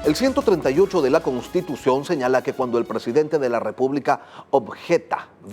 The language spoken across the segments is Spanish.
El 138 de la Constitución señala que cuando el presidente de la República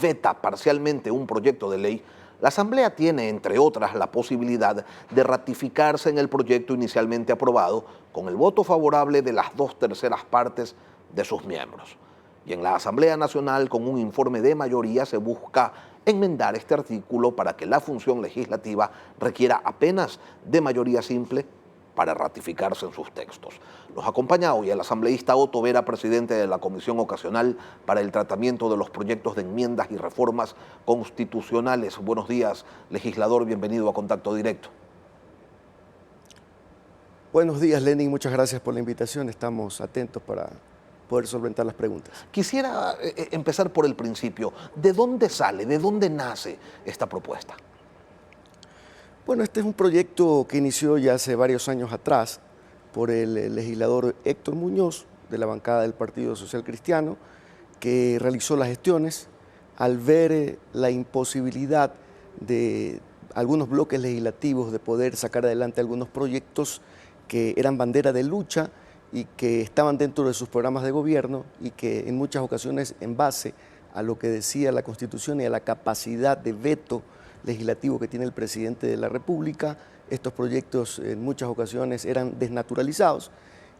veta parcialmente un proyecto de ley, la Asamblea tiene, entre otras, la posibilidad de ratificarse en el proyecto inicialmente aprobado con el voto favorable de las 2/3 partes de sus miembros. Y en la Asamblea Nacional, con un informe de mayoría, se busca enmendar este artículo para que la función legislativa requiera apenas de mayoría simple para ratificarse en sus textos. Nos acompaña hoy el asambleísta Otto Vera, presidente de la Comisión Ocasional para el Tratamiento de los Proyectos de Enmiendas y Reformas Constitucionales. Buenos días, legislador, bienvenido a Contacto Directo. Buenos días, Lenin, muchas gracias por la invitación. Estamos atentos para poder solventar las preguntas. Quisiera empezar por el principio. ¿De dónde sale, de dónde nace esta propuesta? Bueno, este es un proyecto que inició ya hace varios años atrás por el legislador Héctor Muñoz, de la bancada del Partido Social Cristiano, que realizó las gestiones al ver la imposibilidad de algunos bloques legislativos de poder sacar adelante algunos proyectos que eran bandera de lucha y que estaban dentro de sus programas de gobierno y que en muchas ocasiones, en base a lo que decía la Constitución y a la capacidad de veto legislativo que tiene el presidente de la República, estos proyectos en muchas ocasiones eran desnaturalizados.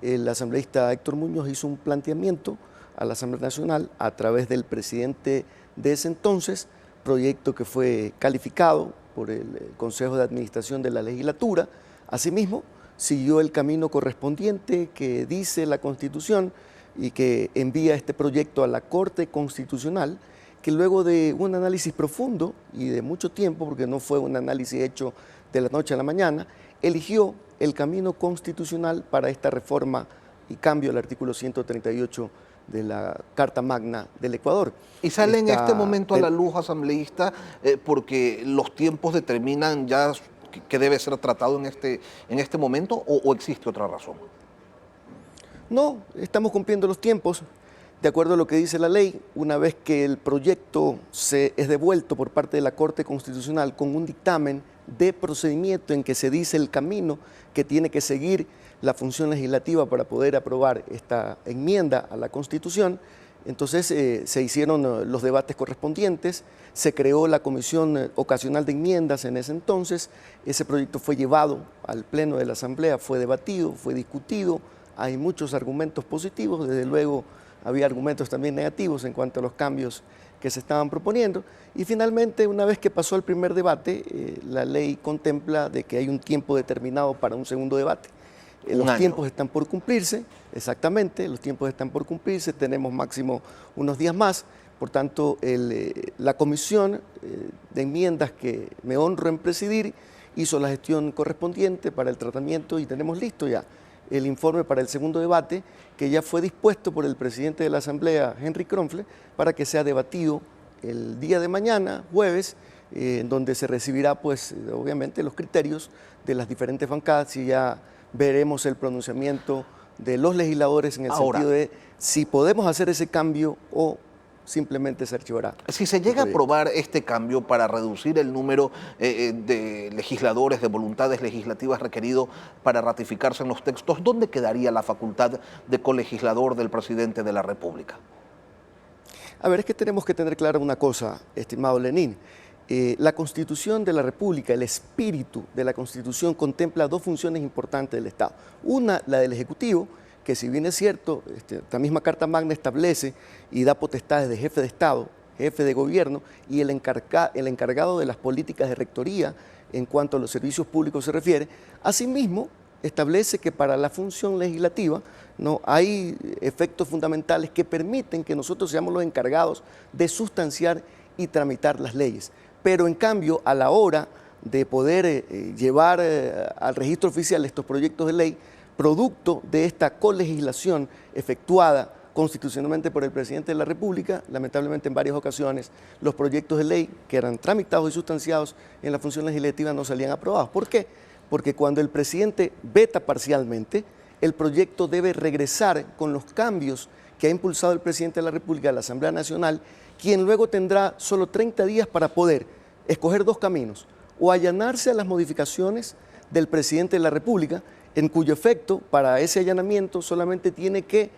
El asambleísta Héctor Muñoz hizo un planteamiento a la Asamblea Nacional a través del presidente de ese entonces, proyecto que fue calificado por el Consejo de Administración de la Legislatura. Asimismo, siguió el camino correspondiente que dice la Constitución y que envía este proyecto a la Corte Constitucional, que luego de un análisis profundo y de mucho tiempo, porque no fue un análisis hecho de la noche a la mañana, eligió el camino constitucional para esta reforma y cambio al artículo 138 de la Carta Magna del Ecuador. Y sale en este momento a la luz, asambleísta, porque los tiempos determinan ya que debe ser tratado en este momento, o existe otra razón. No, estamos cumpliendo los tiempos. De acuerdo a lo que dice la ley, una vez que el proyecto es devuelto por parte de la Corte Constitucional con un dictamen de procedimiento en que se dice el camino que tiene que seguir la función legislativa para poder aprobar esta enmienda a la Constitución, entonces se hicieron los debates correspondientes, se creó la Comisión Ocasional de Enmiendas en ese entonces, ese proyecto fue llevado al Pleno de la Asamblea, fue debatido, fue discutido, hay muchos argumentos positivos, desde luego había argumentos también negativos en cuanto a los cambios que se estaban proponiendo, y finalmente, una vez que pasó el primer debate, la ley contempla de que hay un tiempo determinado para un segundo debate. Los tiempos están por cumplirse, exactamente, los tiempos están por cumplirse, tenemos máximo unos días más, por tanto, la comisión de enmiendas que me honro en presidir hizo la gestión correspondiente para el tratamiento y tenemos listo ya el informe para el segundo debate, que ya fue dispuesto por el presidente de la Asamblea, Henry Kronfle, para que sea debatido el día de mañana, jueves, en donde se recibirá, pues, obviamente, los criterios de las diferentes bancadas y ya veremos el pronunciamiento de los legisladores en el sentido de si podemos hacer ese cambio o simplemente se archivará. Si se llega a aprobar este cambio para reducir el número de legisladores, de voluntades legislativas requerido para ratificarse en los textos, ¿dónde quedaría la facultad de colegislador del presidente de la República? A ver, es que tenemos que tener clara una cosa, estimado Lenín. La Constitución de la República, el espíritu de la Constitución contempla dos funciones importantes del Estado. Una, la del Ejecutivo, que si bien es cierto, esta misma Carta Magna establece y da potestades de jefe de Estado, jefe de gobierno y el encargado de las políticas de rectoría en cuanto a los servicios públicos se refiere, asimismo establece que para la función legislativa no hay efectos fundamentales que permiten que nosotros seamos los encargados de sustanciar y tramitar las leyes. Pero en cambio, a la hora de poder llevar al registro oficial estos proyectos de ley, producto de esta colegislación efectuada constitucionalmente por el presidente de la República, lamentablemente en varias ocasiones los proyectos de ley que eran tramitados y sustanciados en la función legislativa no salían aprobados. ¿Por qué? Porque cuando el presidente veta parcialmente, el proyecto debe regresar con los cambios que ha impulsado el presidente de la República a la Asamblea Nacional, quien luego tendrá solo 30 días para poder escoger dos caminos: o allanarse a las modificaciones del presidente de la República en cuyo efecto para ese allanamiento solamente tiene que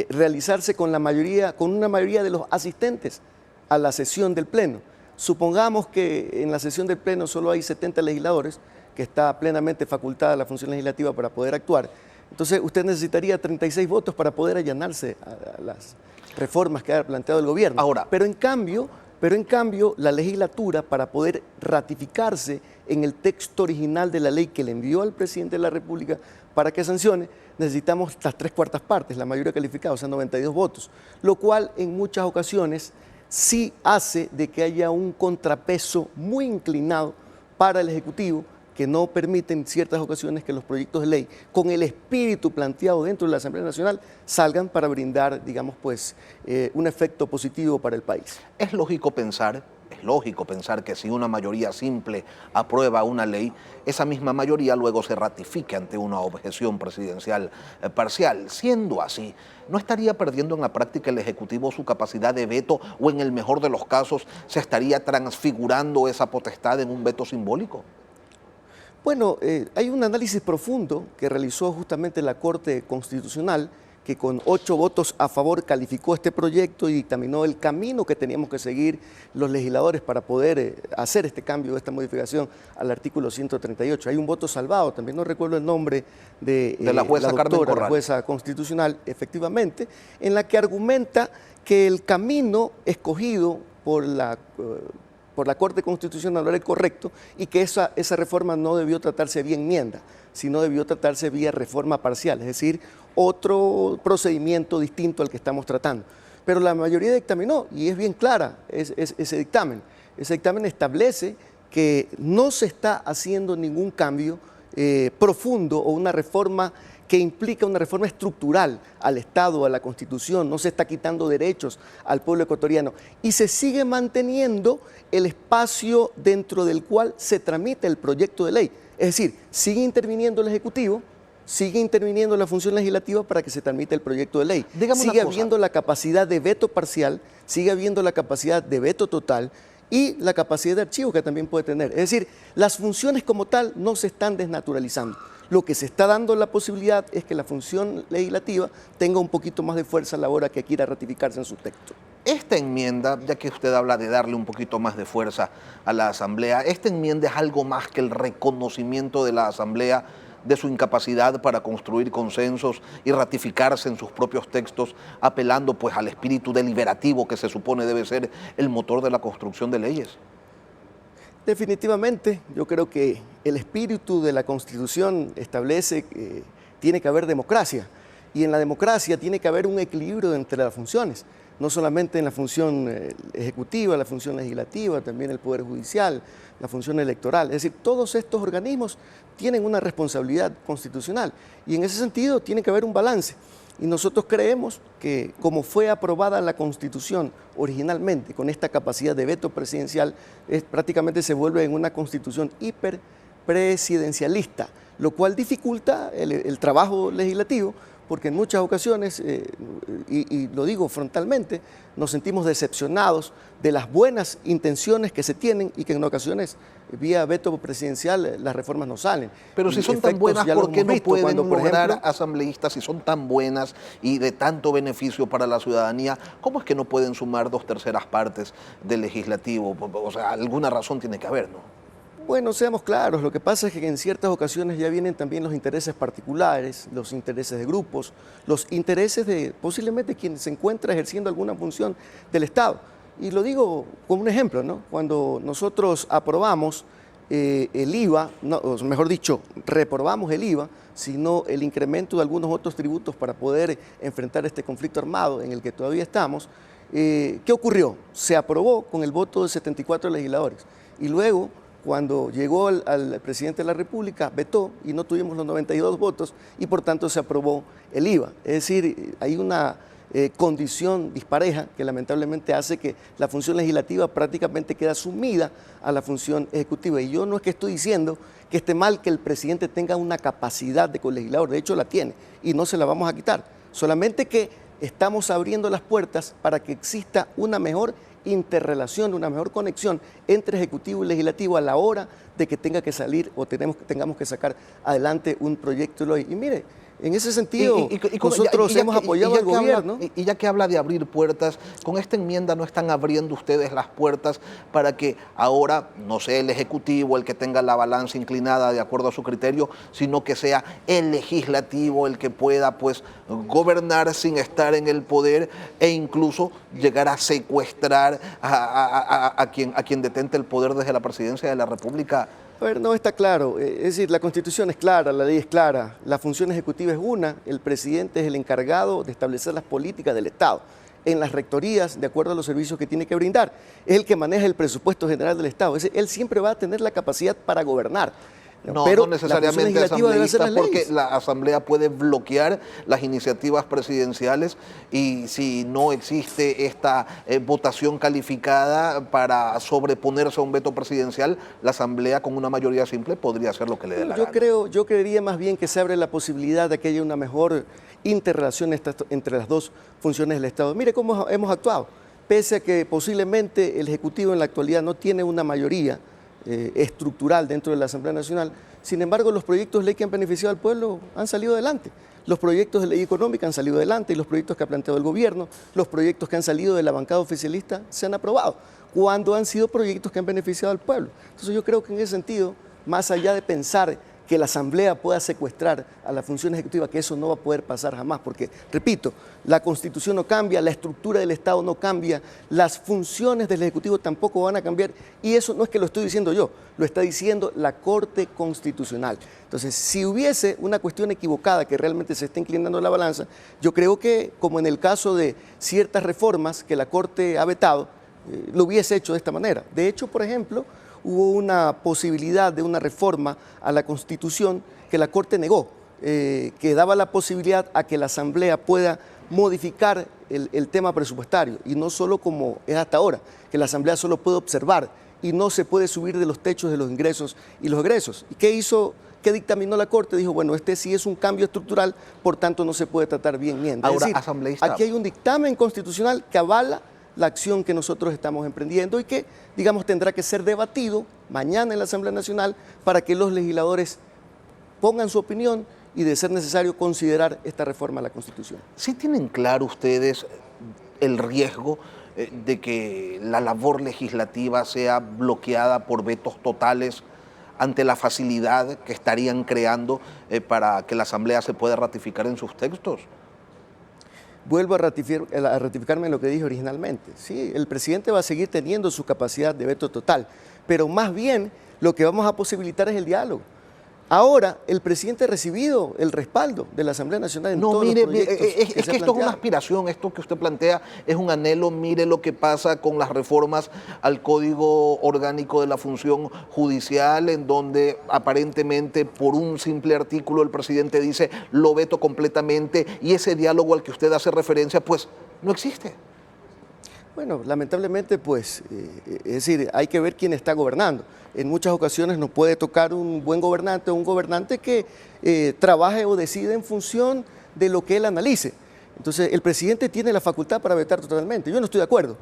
realizarse con una mayoría de los asistentes a la sesión del Pleno. Supongamos que en la sesión del Pleno solo hay 70 legisladores, que está plenamente facultada la función legislativa para poder actuar. Entonces usted necesitaría 36 votos para poder allanarse a las reformas que ha planteado el gobierno. Ahora, pero en cambio, la legislatura, para poder ratificarse en el texto original de la ley que le envió al presidente de la República para que sancione, necesitamos las 3/4 partes, la mayoría calificada, o sea, 92 votos, lo cual en muchas ocasiones sí hace de que haya un contrapeso muy inclinado para el Ejecutivo, que no permite en ciertas ocasiones que los proyectos de ley, con el espíritu planteado dentro de la Asamblea Nacional, salgan para brindar, digamos, pues, un efecto positivo para el país. Es lógico pensar que si una mayoría simple aprueba una ley, esa misma mayoría luego se ratifique ante una objeción presidencial parcial. Siendo así, ¿no estaría perdiendo en la práctica el Ejecutivo su capacidad de veto o en el mejor de los casos se estaría transfigurando esa potestad en un veto simbólico? Bueno, hay un análisis profundo que realizó justamente la Corte Constitucional, que con 8 votos a favor calificó este proyecto y dictaminó el camino que teníamos que seguir los legisladores para poder hacer este cambio, esta modificación al artículo 138. Hay un voto salvado, también no recuerdo el nombre de la jueza Carmen Corral, la jueza constitucional, efectivamente, en la que argumenta que el camino escogido por la Corte Constitucional era el correcto y que esa reforma no debió tratarse vía enmienda, sino debió tratarse vía reforma parcial, es decir, otro procedimiento distinto al que estamos tratando. Pero la mayoría dictaminó, y es bien clara ese dictamen. Ese dictamen establece que no se está haciendo ningún cambio profundo o una reforma que implica una reforma estructural al Estado, a la Constitución, no se está quitando derechos al pueblo ecuatoriano y se sigue manteniendo el espacio dentro del cual se tramita el proyecto de ley. Es decir, sigue interviniendo el Ejecutivo, sigue interviniendo la función legislativa para que se tramite el proyecto de ley. Sigue habiendo la capacidad de veto parcial, sigue habiendo la capacidad de veto total y la capacidad de archivo que también puede tener. Es decir, las funciones como tal no se están desnaturalizando. Lo que se está dando la posibilidad es que la función legislativa tenga un poquito más de fuerza a la hora que quiera ratificarse en su texto. Esta enmienda, ya que usted habla de darle un poquito más de fuerza a la Asamblea, esta enmienda es algo más que el reconocimiento de la Asamblea de su incapacidad para construir consensos y ratificarse en sus propios textos, apelando pues al espíritu deliberativo que se supone debe ser el motor de la construcción de leyes. Definitivamente, yo creo que el espíritu de la Constitución establece que tiene que haber democracia y en la democracia tiene que haber un equilibrio entre las funciones, no solamente en la función ejecutiva, la función legislativa, también el Poder Judicial, la función electoral. Es decir, todos estos organismos tienen una responsabilidad constitucional y en ese sentido tiene que haber un balance. Y nosotros creemos que como fue aprobada la Constitución originalmente, con esta capacidad de veto presidencial, prácticamente se vuelve en una Constitución hiperpresidencialista, lo cual dificulta el trabajo legislativo, porque en muchas ocasiones, y lo digo frontalmente, nos sentimos decepcionados de las buenas intenciones que se tienen y que en ocasiones vía veto presidencial las reformas no salen. Pero si son tan buenas, ¿por qué no pueden lograr asambleístas, si son tan buenas y de tanto beneficio para la ciudadanía, cómo es que no pueden sumar 2/3 partes del legislativo? O sea, alguna razón tiene que haber, ¿no? Bueno, seamos claros, lo que pasa es que en ciertas ocasiones ya vienen también los intereses particulares, los intereses de grupos, los intereses de posiblemente quien se encuentra ejerciendo alguna función del Estado. Y lo digo como un ejemplo, ¿no? Cuando nosotros aprobamos el IVA, no, o mejor dicho, reprobamos el IVA, sino el incremento de algunos otros tributos para poder enfrentar este conflicto armado en el que todavía estamos, ¿qué ocurrió? Se aprobó con el voto de 74 legisladores y luego, cuando llegó al presidente de la República, vetó y no tuvimos los 92 votos y por tanto se aprobó el IVA. Es decir, hay una condición dispareja que lamentablemente hace que la función legislativa prácticamente queda sumida a la función ejecutiva. Y yo no es que estoy diciendo que esté mal que el presidente tenga una capacidad de colegislador, de hecho la tiene y no se la vamos a quitar. Solamente que estamos abriendo las puertas para que exista una mejor interrelación, una mejor conexión entre Ejecutivo y Legislativo a la hora de que tenga que salir o tengamos que sacar adelante un proyecto de ley. Y mire, en ese sentido, nosotros hemos apoyado al gobierno. Y ya que habla de abrir puertas, con esta enmienda no están abriendo ustedes las puertas para que ahora, no sea el Ejecutivo el que tenga la balanza inclinada de acuerdo a su criterio, sino que sea el Legislativo el que pueda pues gobernar sin estar en el poder e incluso llegar a secuestrar a quien detente el poder desde la presidencia de la República. A ver, no está claro. Es decir, la Constitución es clara, la ley es clara, la función ejecutiva es una, el presidente es el encargado de establecer las políticas del Estado. En las rectorías, de acuerdo a los servicios que tiene que brindar, es el que maneja el presupuesto general del Estado. Es decir, él siempre va a tener la capacidad para gobernar. Pero no necesariamente asambleísta, porque la Asamblea puede bloquear las iniciativas presidenciales y si no existe esta votación calificada para sobreponerse a un veto presidencial, la Asamblea con una mayoría simple podría hacer lo que le dé la gana. Yo creería más bien que se abre la posibilidad de que haya una mejor interrelación entre las dos funciones del Estado. Mire cómo hemos actuado, pese a que posiblemente el Ejecutivo en la actualidad no tiene una mayoría estructural dentro de la Asamblea Nacional. Sin embargo, los proyectos de ley que han beneficiado al pueblo han salido adelante. Los proyectos de ley económica han salido adelante y los proyectos que ha planteado el gobierno, los proyectos que han salido de la bancada oficialista se han aprobado, cuando han sido proyectos que han beneficiado al pueblo. Entonces yo creo que en ese sentido, más allá de pensar que la Asamblea pueda secuestrar a la función ejecutiva, que eso no va a poder pasar jamás, porque, repito, la Constitución no cambia, la estructura del Estado no cambia, las funciones del Ejecutivo tampoco van a cambiar, y eso no es que lo estoy diciendo yo, lo está diciendo la Corte Constitucional. Entonces, si hubiese una cuestión equivocada que realmente se está inclinando la balanza, yo creo que, como en el caso de ciertas reformas que la Corte ha vetado, lo hubiese hecho de esta manera. De hecho, por ejemplo, hubo una posibilidad de una reforma a la Constitución que la Corte negó, que daba la posibilidad a que la Asamblea pueda modificar el tema presupuestario, y no solo como es hasta ahora, que la Asamblea solo puede observar y no se puede subir de los techos de los ingresos y los egresos. ¿Y qué hizo? ¿Qué dictaminó la Corte? Dijo, bueno, este sí es un cambio estructural, por tanto no se puede tratar bien mientras. Ahora, es decir, asambleísta, aquí hay un dictamen constitucional que avala la acción que nosotros estamos emprendiendo y que, digamos, tendrá que ser debatido mañana en la Asamblea Nacional para que los legisladores pongan su opinión y, de ser necesario, considerar esta reforma a la Constitución. ¿Sí tienen claro ustedes el riesgo de que la labor legislativa sea bloqueada por vetos totales ante la facilidad que estarían creando para que la Asamblea se pueda ratificar en sus textos? Vuelvo a ratificarme en lo que dije originalmente. Sí, el presidente va a seguir teniendo su capacidad de veto total, pero más bien lo que vamos a posibilitar es el diálogo. Ahora, el presidente ha recibido el respaldo de la Asamblea Nacional en todos los proyectos es que esto es una aspiración, esto que usted plantea es un anhelo. Mire lo que pasa con las reformas al Código Orgánico de la Función Judicial, en donde aparentemente por un simple artículo el presidente dice lo veto completamente, y ese diálogo al que usted hace referencia pues no existe. Bueno, lamentablemente, pues, es decir, hay que ver quién está gobernando. En muchas ocasiones nos puede tocar un buen gobernante o un gobernante que trabaje o decide en función de lo que él analice. Entonces, el presidente tiene la facultad para vetar totalmente. Yo no estoy de acuerdo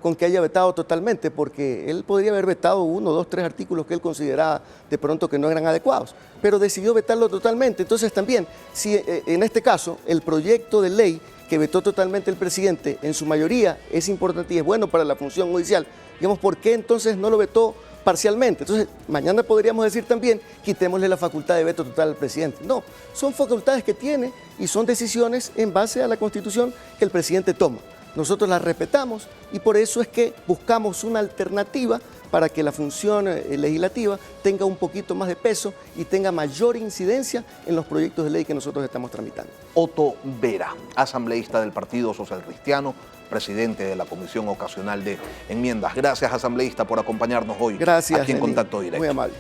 con que haya vetado totalmente, porque él podría haber vetado 1, 2, 3 artículos que él consideraba de pronto que no eran adecuados, pero decidió vetarlo totalmente. Entonces, también, si en este caso el proyecto de ley que vetó totalmente el presidente, en su mayoría es importante y es bueno para la función judicial, digamos, ¿por qué entonces no lo vetó parcialmente? Entonces, mañana podríamos decir también, quitémosle la facultad de veto total al presidente. No, son facultades que tiene y son decisiones en base a la Constitución que el presidente toma. Nosotros las respetamos y por eso es que buscamos una alternativa para que la función legislativa tenga un poquito más de peso y tenga mayor incidencia en los proyectos de ley que nosotros estamos tramitando. Otto Vera, asambleísta del Partido Social Cristiano, presidente de la Comisión Ocasional de Enmiendas. Gracias, asambleísta, por acompañarnos hoy. Gracias, aquí en Contacto Directo. Muy amable.